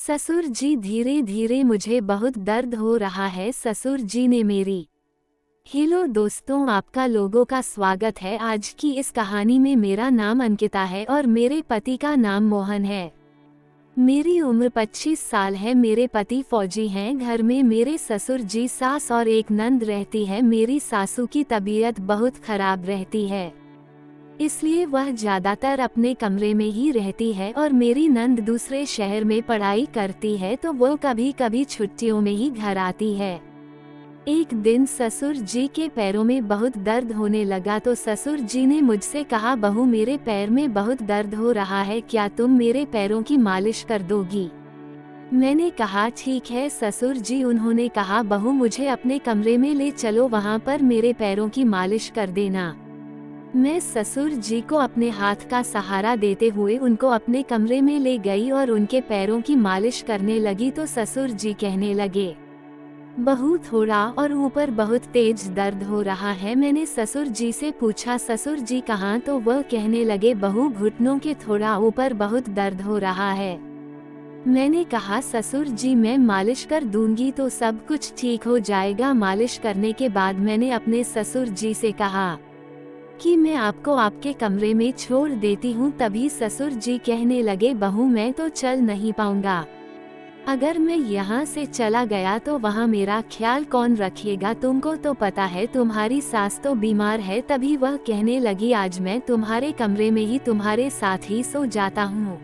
ससुर जी, धीरे धीरे मुझे बहुत दर्द हो रहा है। ससुर जी ने मेरी। हेलो दोस्तों, आपका लोगों का स्वागत है। आज की इस कहानी में मेरा नाम अंकिता है और मेरे पति का नाम मोहन है। मेरी उम्र 25 साल है। मेरे पति फौजी हैं। घर में मेरे ससुर जी, सास और एक नंद रहती है। मेरी सासू की तबीयत बहुत खराब रहती है, इसलिए वह ज्यादातर अपने कमरे में ही रहती है और मेरी नंद दूसरे शहर में पढ़ाई करती है, तो वो कभी कभी छुट्टियों में ही घर आती है। एक दिन ससुर जी के पैरों में बहुत दर्द होने लगा, तो ससुर जी ने मुझसे कहा, बहू मेरे पैर में बहुत दर्द हो रहा है, क्या तुम मेरे पैरों की मालिश कर दोगी? मैंने कहा ठीक है ससुर जी। उन्होंने कहा, बहू मुझे अपने कमरे में ले चलो, वहाँ पर मेरे पैरों की मालिश कर देना। मैं ससुर जी को अपने हाथ का सहारा देते हुए उनको अपने कमरे में ले गई और उनके पैरों की मालिश करने लगी, तो ससुर जी कहने लगे, बहू थोड़ा और ऊपर बहुत तेज दर्द हो रहा है। मैंने ससुर जी से पूछा, ससुर जी कहाँ? तो वह कहने लगे, बहू घुटनों के थोड़ा ऊपर बहुत दर्द हो रहा है। मैंने कहा, ससुर जी मैं मालिश कर दूंगी तो सब कुछ ठीक हो जाएगा। मालिश करने के बाद मैंने अपने ससुर जी से कहा कि मैं आपको आपके कमरे में छोड़ देती हूँ। तभी ससुर जी कहने लगे, बहू मैं तो चल नहीं पाऊंगा। अगर मैं यहाँ से चला गया तो वहाँ मेरा ख्याल कौन रखेगा? तुमको तो पता है तुम्हारी सास तो बीमार है। तभी वह कहने लगी, आज मैं तुम्हारे कमरे में ही तुम्हारे साथ ही सो जाता हूँ।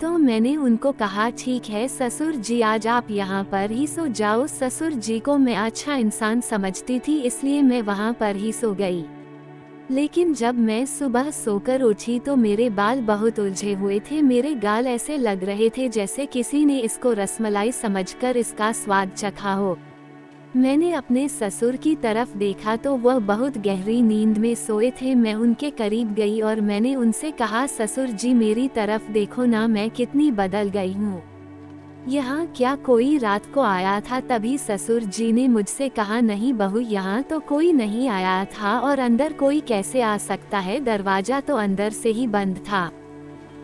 तो मैंने उनको कहा, ठीक है ससुर जी, आज आप यहाँ पर ही सो जाओ। ससुर जी को मैं अच्छा इंसान समझती थी, इसलिए मैं वहाँ पर ही सो गई। लेकिन जब मैं सुबह सोकर उठी तो मेरे बाल बहुत उलझे हुए थे। मेरे गाल ऐसे लग रहे थे जैसे किसी ने इसको रसमलाई समझकर इसका स्वाद चखा हो। मैंने अपने ससुर की तरफ देखा तो वह बहुत गहरी नींद में सोए थे। मैं उनके करीब गई और मैंने उनसे कहा, ससुर जी मेरी तरफ देखो ना, मैं कितनी बदल गई हूँ। यहाँ क्या कोई रात को आया था? तभी ससुर जी ने मुझसे कहा, नहीं बहू, यहाँ तो कोई नहीं आया था और अंदर कोई कैसे आ सकता है? दरवाजा तो अंदर से ही बंद था।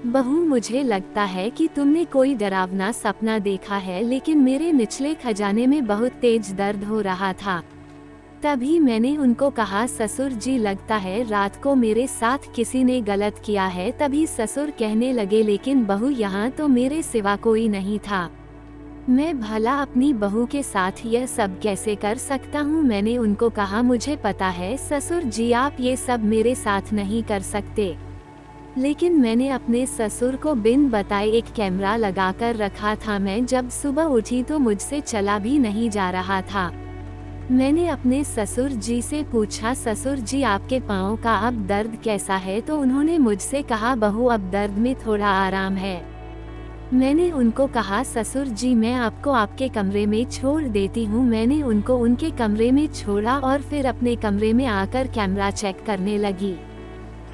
बहू मुझे लगता है कि तुमने कोई डरावना सपना देखा है। लेकिन मेरे निचले खजाने में बहुत तेज दर्द हो रहा था। तभी मैंने उनको कहा, ससुर जी लगता है रात को मेरे साथ किसी ने गलत किया है। तभी ससुर कहने लगे, लेकिन बहू यहाँ तो मेरे सिवा कोई नहीं था। मैं भला अपनी बहू के साथ यह सब कैसे कर सकता हूँ? मैंने उनको कहा, मुझे पता है ससुर जी आप ये सब मेरे साथ नहीं कर सकते। लेकिन मैंने अपने ससुर को बिन बताए एक कैमरा लगाकर रखा था। मैं जब सुबह उठी तो मुझसे चला भी नहीं जा रहा था। मैंने अपने ससुर जी से पूछा, ससुर जी आपके पाँव का अब दर्द कैसा है? तो उन्होंने मुझसे कहा, बहू अब दर्द में थोड़ा आराम है। मैंने उनको कहा, ससुर जी मैं आपको आपके कमरे में छोड़ देती हूँ। मैंने उनको उनके कमरे में छोड़ा और फिर अपने कमरे में आकर कैमरा चेक करने लगी।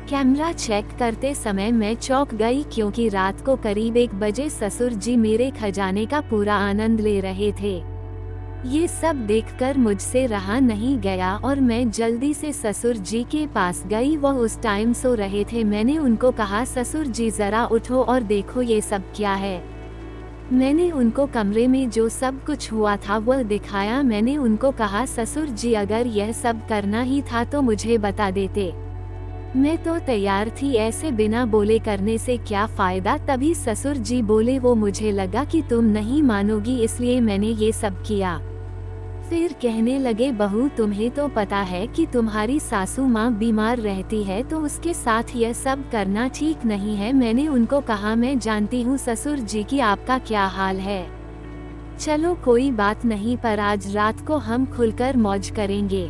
कैमरा चेक करते समय मैं चौंक गई, क्योंकि रात को करीब 1 बजे ससुर जी मेरे खजाने का पूरा आनंद ले रहे थे। ये सब देखकर मुझसे रहा नहीं गया और मैं जल्दी से ससुर जी के पास गई। वह उस टाइम सो रहे थे। मैंने उनको कहा, ससुर जी जरा उठो और देखो ये सब क्या है। मैंने उनको कमरे में जो सब कुछ हुआ था वह दिखाया। मैंने उनको कहा, ससुर जी अगर यह सब करना ही था तो मुझे बता देते, मैं तो तैयार थी। ऐसे बिना बोले करने से क्या फायदा? तभी ससुर जी बोले, वो मुझे लगा कि तुम नहीं मानोगी इसलिए मैंने ये सब किया। फिर कहने लगे, बहू तुम्हें तो पता है कि तुम्हारी सासू माँ बीमार रहती है, तो उसके साथ यह सब करना ठीक नहीं है। मैंने उनको कहा, मैं जानती हूँ ससुर जी कि आपका क्या हाल है। चलो कोई बात नहीं, पर आज रात को हम खुलकर मौज करेंगे।